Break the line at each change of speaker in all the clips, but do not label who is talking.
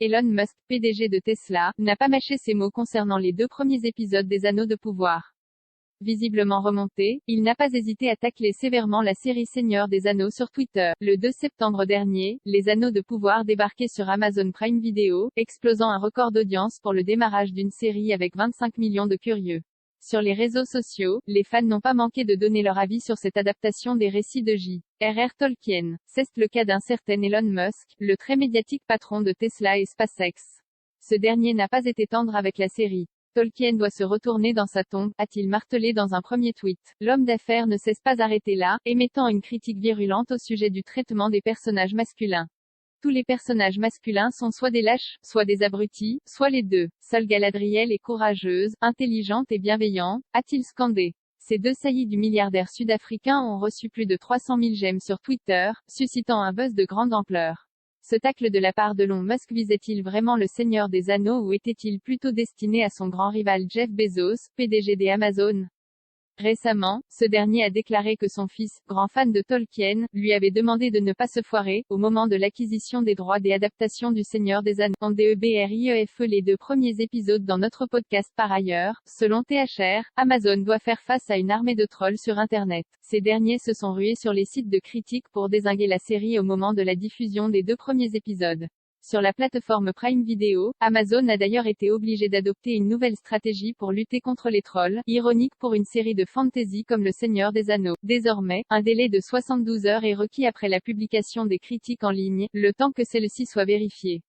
Elon Musk, PDG de Tesla, n'a pas mâché ses mots concernant les 2 premiers épisodes des Anneaux de pouvoir. Visiblement remonté, il n'a pas hésité à tacler sévèrement la série Seigneur des Anneaux sur Twitter. Le 2 septembre dernier, les Anneaux de pouvoir débarquaient sur Amazon Prime Video, explosant un record d'audience pour le démarrage d'une série avec 25 millions de curieux. Sur les réseaux sociaux, les fans n'ont pas manqué de donner leur avis sur cette adaptation des récits de J.R.R. Tolkien. C'est le cas d'un certain Elon Musk, le très médiatique patron de Tesla et SpaceX. Ce dernier n'a pas été tendre avec la série. Tolkien doit se retourner dans sa tombe, a-t-il martelé dans un premier tweet. L'homme d'affaires ne s'est pas arrêté là, émettant une critique virulente au sujet du traitement des personnages masculins. Tous les personnages masculins sont soit des lâches, soit des abrutis, soit les deux. Seule Galadriel est courageuse, intelligente et bienveillante, a-t-il scandé. Ces 2 saillies du milliardaire sud-africain ont reçu plus de 300 000 j'aime sur Twitter, suscitant un buzz de grande ampleur. Ce tacle de la part de Elon Musk visait-il vraiment le Seigneur des Anneaux ou était-il plutôt destiné à son grand rival Jeff Bezos, PDG d'Amazon ? Récemment, ce dernier a déclaré que son fils, grand fan de Tolkien, lui avait demandé de ne pas se foirer, au moment de l'acquisition des droits des adaptations du Seigneur des Anneaux. En DEBRIEFE les 2 premiers épisodes dans notre podcast par ailleurs, selon THR, Amazon doit faire face à une armée de trolls sur Internet. Ces derniers se sont rués sur les sites de critiques pour dézinguer la série au moment de la diffusion des 2 premiers épisodes. Sur la plateforme Prime Video, Amazon a d'ailleurs été obligé d'adopter une nouvelle stratégie pour lutter contre les trolls, ironique pour une série de fantasy comme Le Seigneur des Anneaux. Désormais, un délai de 72 heures est requis après la publication des critiques en ligne, le temps que celles-ci soient vérifiées.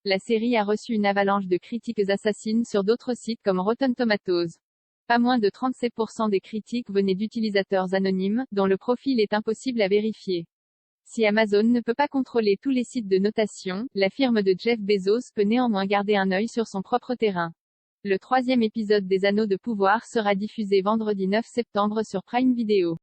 La série a reçu une avalanche de critiques assassines sur d'autres sites comme Rotten Tomatoes. Pas moins de 37% des critiques venaient d'utilisateurs anonymes, dont le profil est impossible à vérifier. Si Amazon ne peut pas contrôler tous les sites de notation, la firme de Jeff Bezos peut néanmoins garder un œil sur son propre terrain. Le 3e épisode des Anneaux de pouvoir sera diffusé vendredi 9 septembre sur Prime Video.